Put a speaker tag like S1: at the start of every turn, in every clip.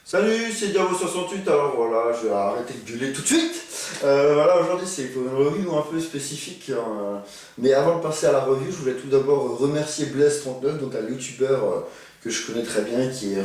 S1: Salut, c'est Diabo68, alors voilà, je vais arrêter de gueuler tout de suite. Voilà, aujourd'hui c'est pour une review un peu spécifique, hein, mais avant de passer à la review, je voulais tout d'abord remercier Blaise39, donc un youtubeur que je connais très bien, qui est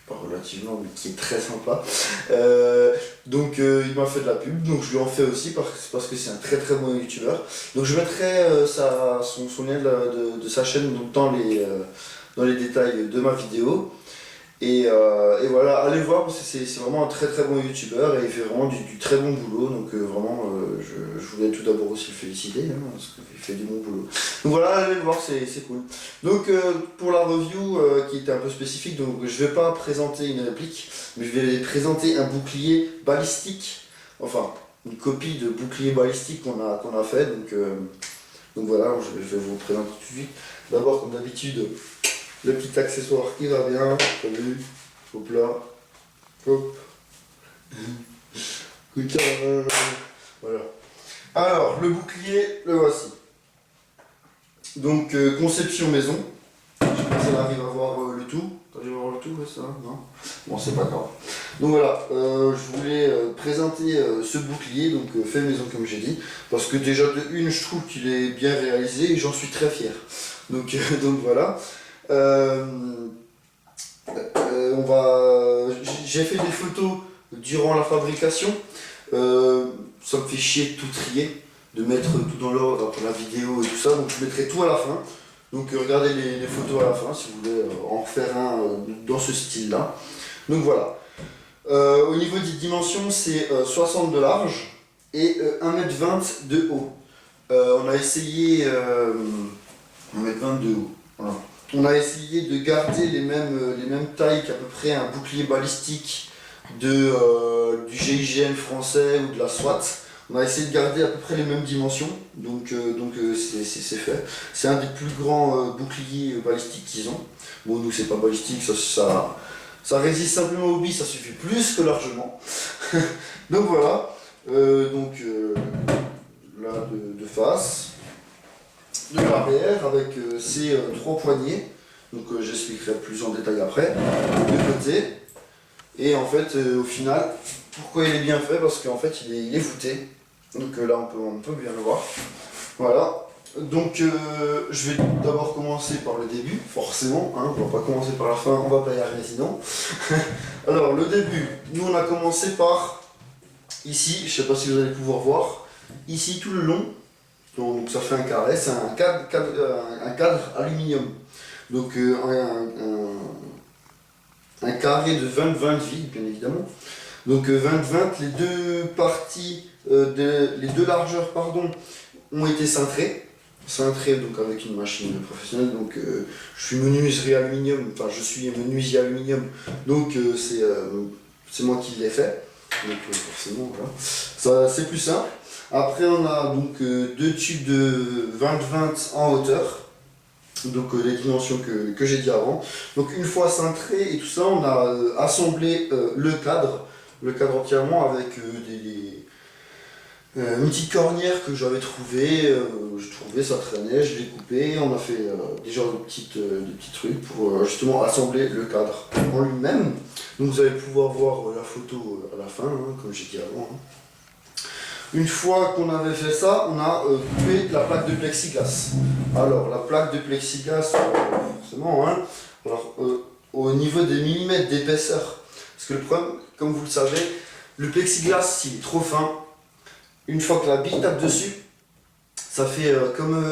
S1: pas relativement, mais qui est très sympa. Il m'a fait de la pub, donc je lui en fais aussi parce que c'est un très très bon youtubeur. Donc je mettrai son lien de sa chaîne donc, dans les détails de ma vidéo. Et voilà, allez voir parce que c'est vraiment un très très bon youtubeur et il fait vraiment du très bon boulot. Donc je voulais tout d'abord aussi le féliciter hein, parce qu'il fait du bon boulot. Donc voilà, allez le voir, c'est cool. Donc pour la review qui était un peu spécifique, donc je vais pas présenter une réplique, mais je vais présenter un bouclier balistique, enfin une copie de bouclier balistique qu'on a fait. Donc voilà, je vais vous présenter tout de suite. D'abord comme d'habitude, le petit accessoire qui va bien, t'as vu, hop là, hop, voilà. Alors, le bouclier, le voici. Donc, conception maison, je sais pas si on arrive à voir le tout, t'arrives à voir le tout, ouais, ça, non? Bon, c'est pas grave. Donc voilà, je voulais présenter ce bouclier, donc fait maison comme j'ai dit, parce que déjà de une, je trouve qu'il est bien réalisé et j'en suis très fier. Donc voilà. J'ai fait des photos durant la fabrication. Ça me fait chier de tout trier, de mettre tout dans l'ordre pour la vidéo et tout ça, donc je mettrai tout à la fin. Donc regardez les photos à la fin si vous voulez en refaire un dans ce style là. Donc voilà. Au niveau des dimensions, c'est 60 de large et 1m20 de haut. On a essayé 1m20 de haut. Voilà. On a essayé de garder les mêmes tailles qu'à peu près un bouclier balistique du GIGN français ou de la SWAT. On a essayé de garder à peu près les mêmes dimensions, donc c'est fait. C'est un des plus grands boucliers balistiques qu'ils ont. Bon, nous c'est pas balistique, ça résiste simplement au billes, ça suffit plus que largement. Donc voilà, là de face. De l'arrière avec ces trois poignées, donc j'expliquerai plus en détail après, de côté, et en fait au final, pourquoi il est bien fait, parce qu'en fait il est voûté, donc là on peut bien le voir, voilà, donc je vais d'abord commencer par le début, forcément, hein, on va pas commencer par la fin, on va pas y arriver sinon. Alors le début, nous on a commencé par, ici, je sais pas si vous allez pouvoir voir, ici tout le long. Donc ça fait un carré, c'est un cadre aluminium. Donc un carré de 20-20 de vide, bien évidemment. Donc 20-20, les deux parties, les deux largeurs, pardon, ont été cintrées. Cintrées donc avec une machine professionnelle. Donc je suis menuiserie aluminium, enfin je suis menuisier aluminium. Donc c'est moi qui l'ai fait. Donc forcément voilà. Ça c'est plus simple. Après on a donc deux tubes de 20-20 en hauteur, donc les dimensions que j'ai dit avant. Donc une fois cintré et tout ça, on a assemblé le cadre entièrement avec une petite cornière que j'avais trouvée, je trouvais ça traînait, je l'ai coupé, on a fait des petits trucs pour justement assembler le cadre en lui-même. Donc vous allez pouvoir voir la photo à la fin, hein, comme j'ai dit avant. Hein. Une fois qu'on avait fait ça, on a coupé la plaque de plexiglas. Alors la plaque de plexiglas, forcément, hein, alors, au niveau des millimètres d'épaisseur, parce que le problème, comme vous le savez, le plexiglas s'il est trop fin, une fois que la bille tape dessus, ça fait comme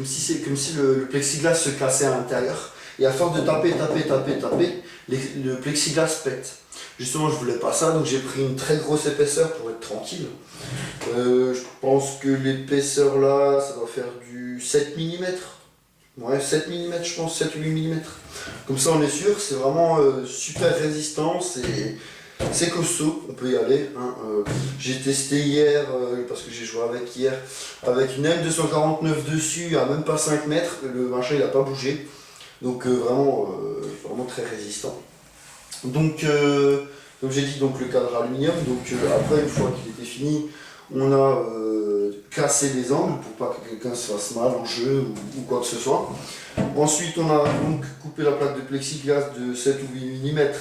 S1: si le plexiglas se cassait à l'intérieur. Et à force de taper, le plexiglas pète. Justement, je voulais pas ça, donc j'ai pris une très grosse épaisseur pour être tranquille. Je pense que l'épaisseur là, ça doit faire du 7 mm. Ouais, 7 mm, je pense, 7-8 mm. Comme ça, on est sûr, c'est vraiment super résistant, c'est costaud, on peut y aller. Hein. J'ai testé hier, parce que j'ai joué avec hier, avec une M249 dessus, à même pas 5 mètres, le machin il a pas bougé. Donc vraiment très résistant. Donc, comme j'ai dit, donc le cadre aluminium. Donc après, une fois qu'il était fini, on a cassé les angles pour pas que quelqu'un se fasse mal en jeu ou quoi que ce soit. Ensuite, on a donc coupé la plaque de plexiglas de 7 ou 8 mm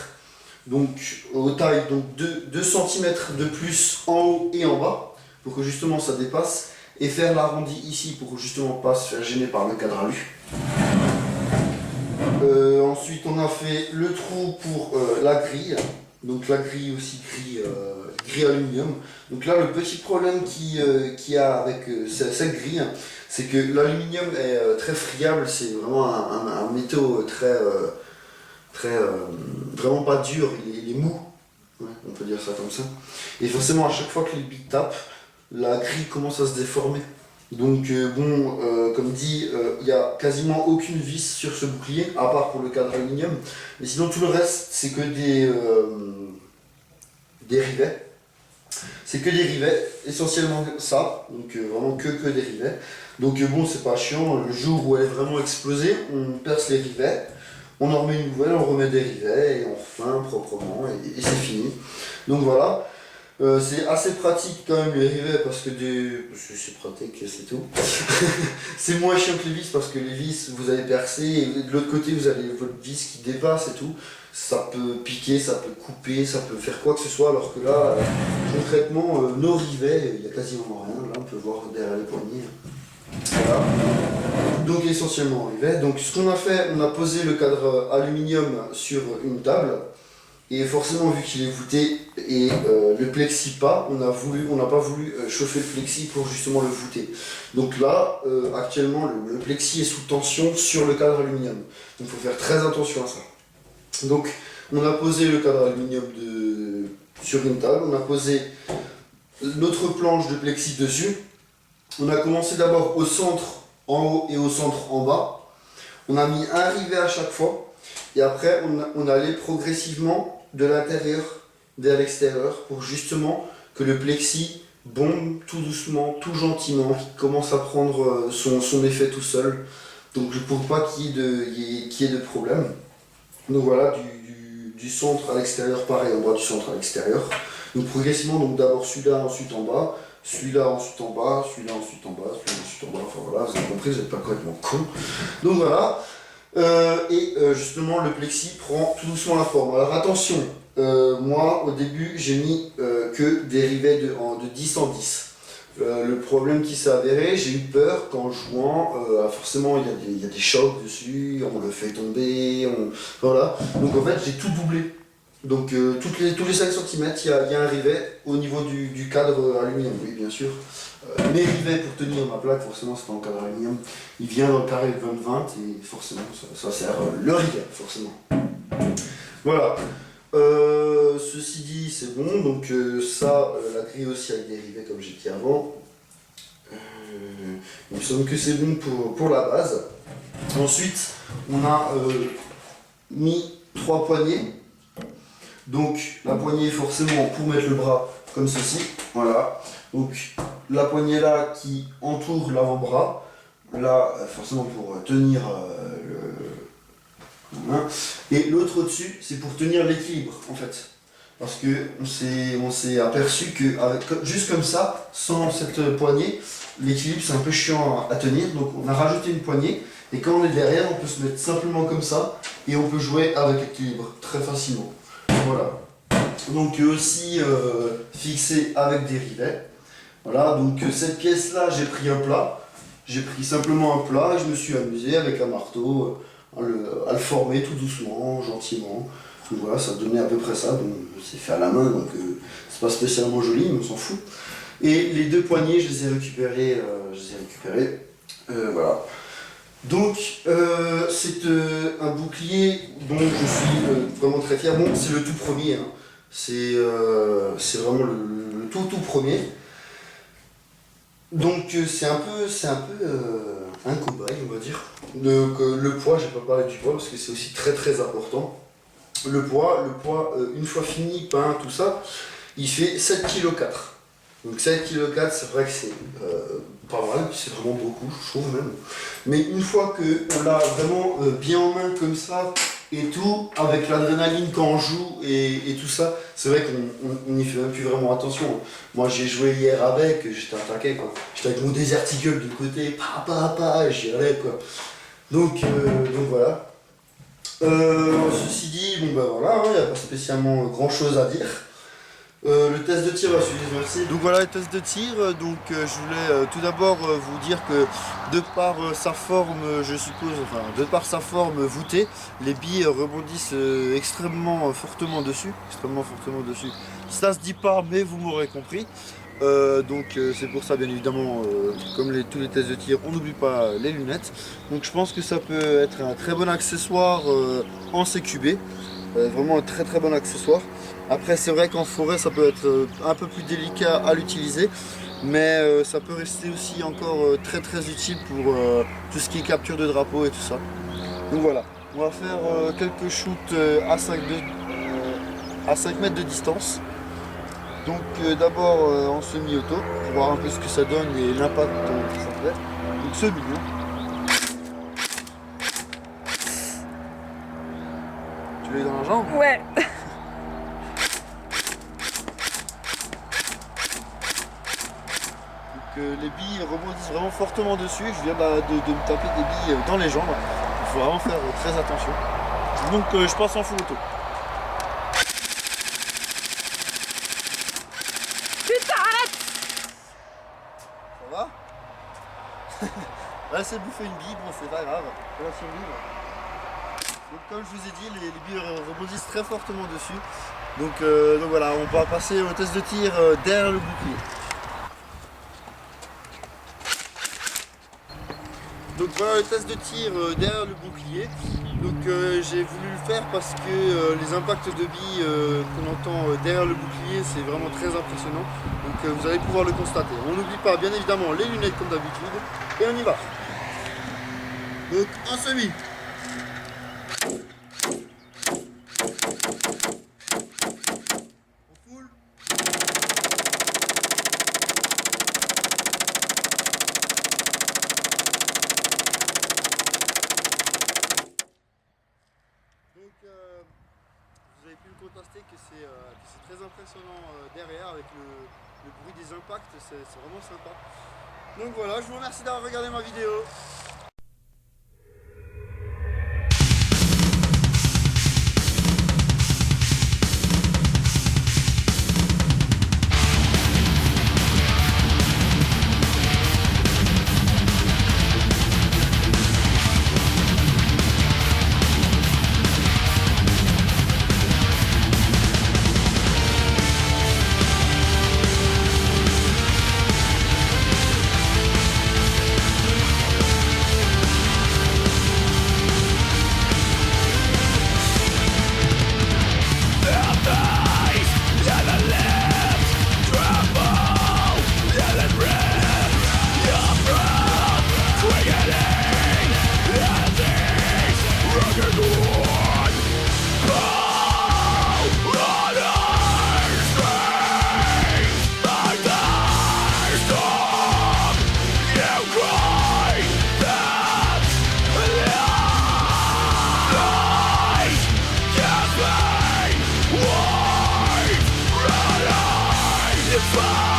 S1: donc aux tailles donc 2 cm de plus en haut et en bas, pour que justement ça dépasse, et faire l'arrondi ici pour justement pas se faire gêner par le cadre alu. Ensuite on a fait le trou pour la grille, donc la grille aussi grille aluminium. Donc là le petit problème qu'il y a avec cette grille, c'est que l'aluminium est très friable, c'est vraiment un métaux vraiment pas dur, il est mou, ouais, on peut dire ça comme ça. Et forcément à chaque fois que les billes tapent, la grille commence à se déformer. Donc comme dit, il n'y a quasiment aucune vis sur ce bouclier, à part pour le cadre aluminium. Mais sinon tout le reste, c'est que des rivets. C'est que des rivets, essentiellement ça, donc vraiment que des rivets. Donc c'est pas chiant, le jour où elle est vraiment explosée, on perce les rivets, on en remet une nouvelle, on remet des rivets, et on refait proprement, et c'est fini. Donc voilà. C'est assez pratique quand même les rivets parce que c'est pratique, c'est tout. C'est moins chiant que les vis parce que les vis vous allez percer et de l'autre côté vous avez votre vis qui dépasse et tout. Ça peut piquer, ça peut couper, ça peut faire quoi que ce soit, alors que là concrètement nos rivets, il n'y a quasiment rien. Là on peut voir derrière les poignées. Voilà. Donc essentiellement rivets. Donc ce qu'on a fait, on a posé le cadre aluminium sur une table. Et forcément, vu qu'il est voûté et le plexi pas, on n'a pas voulu chauffer le plexi pour justement le voûter. Donc là, actuellement, le plexi est sous tension sur le cadre aluminium. Donc il faut faire très attention à ça. Donc on a posé le cadre aluminium sur une table, on a posé notre planche de plexi dessus. On a commencé d'abord au centre en haut et au centre en bas. On a mis un rivet à chaque fois. Et après, on allait progressivement de l'intérieur vers l'extérieur pour justement que le plexi bombe tout doucement, tout gentiment, qu'il commence à prendre son effet tout seul. Donc pour pas qu'il y ait de problème. Donc voilà, du centre à l'extérieur, pareil, on va du centre à l'extérieur. Donc progressivement, donc d'abord celui-là, ensuite en bas, celui-là ensuite en bas, celui-là ensuite en bas, celui-là ensuite en bas, enfin voilà, vous avez compris, vous n'êtes pas complètement con. Donc voilà. Justement le plexi prend tout doucement la forme. Alors attention, moi au début j'ai mis que des rivets de 10 en 10. Le problème qui s'est avéré, j'ai eu peur qu'en jouant, forcément il y a des chocs dessus, on le fait tomber, voilà. Donc en fait j'ai tout doublé. Donc tous les 5 cm il y a un rivet au niveau du cadre aluminium, oui bien sûr. Mes rivets pour tenir ma plaque, forcément c'est dans le cadre aluminium, il vient dans le carré 20-20 et forcément ça sert le rivet, forcément. Voilà. Ceci dit c'est bon, donc la grille aussi avec des rivets comme j'ai dit avant. Il me semble que c'est bon pour la base. Ensuite on a mis 3 poignées. Donc la poignée forcément pour mettre le bras comme ceci, voilà. Donc la poignée là qui entoure l'avant-bras, là forcément pour tenir voilà. Et l'autre au-dessus c'est pour tenir l'équilibre en fait. Parce que on s'est aperçu que juste comme ça, sans cette poignée, l'équilibre c'est un peu chiant à tenir, donc on a rajouté une poignée. Et quand on est derrière, on peut se mettre simplement comme ça et on peut jouer avec l'équilibre très facilement. Voilà. Donc aussi fixé avec des rivets. Voilà, donc cette pièce là j'ai pris un plat. J'ai pris simplement un plat et je me suis amusé avec un marteau à le former tout doucement, gentiment. Donc voilà, ça donnait à peu près ça. Donc c'est fait à la main, donc c'est pas spécialement joli, mais on s'en fout. Et les 2 poignées, je les ai récupérées. Voilà. Donc c'est un bouclier dont je suis vraiment très fier. Bon, c'est le tout premier, hein. C'est vraiment le tout premier. Donc c'est un peu un cobaye, on va dire. Donc le poids, j'ai pas parlé du poids parce que c'est aussi très très important. Le poids, une fois fini, peint, tout ça, il fait 7,4 kg. Donc 7,4 kg, c'est vrai que c'est pas mal, c'est vraiment beaucoup, je trouve même. Mais une fois qu'on l'a vraiment bien en main comme ça, et tout, avec l'adrénaline quand on joue et tout ça, c'est vrai qu'on n'y fait même plus vraiment attention. Moi j'ai joué hier avec, j'étais attaqué quoi. J'étais avec mon Desert Eagle du côté, et j'y allais quoi. Donc voilà. Ceci dit, bon bah voilà, il n'y a pas spécialement grand chose à dire. Le test de tir va suivre, merci. Donc voilà le test de tir, je voulais tout d'abord vous dire que de par sa forme, je suppose, enfin de par sa forme voûtée, les billes rebondissent extrêmement fortement dessus. Ça se dit pas, mais vous m'aurez compris. C'est pour ça bien évidemment, comme tous les tests de tir, on n'oublie pas les lunettes. Donc je pense que ça peut être un très bon accessoire en CQB. Vraiment un très bon accessoire. Après c'est vrai qu'en forêt ça peut être un peu plus délicat à l'utiliser, mais ça peut rester aussi encore très utile pour tout ce qui est capture de drapeau et tout ça. Donc voilà, on va faire quelques shoots à 5 mètres de distance. Donc d'abord en semi-auto, pour voir un peu ce que ça donne et l'impact que ça fait. Donc semi. Tu l'as dans la jambe?
S2: Ouais.
S1: Les billes rebondissent vraiment fortement dessus. Je viens de me taper des billes dans les jambes. Il faut vraiment faire très attention. Donc je passe en full auto.
S2: Putain, arrête!
S1: Ça va? Là c'est bouffer une bille, bon c'est pas grave. Donc comme je vous ai dit, les billes rebondissent très fortement dessus. Donc voilà, on va passer au test de tir derrière le bouclier. Donc voilà le test de tir derrière le bouclier. Donc j'ai voulu le faire parce que les impacts de billes qu'on entend derrière le bouclier, c'est vraiment très impressionnant. Donc vous allez pouvoir le constater. On n'oublie pas bien évidemment les lunettes comme d'habitude. Et on y va. Donc en semi. En full. Donc vous avez pu le constater que c'est très impressionnant derrière avec le bruit des impacts, c'est vraiment sympa. Donc voilà, je vous remercie d'avoir regardé ma vidéo. Fire!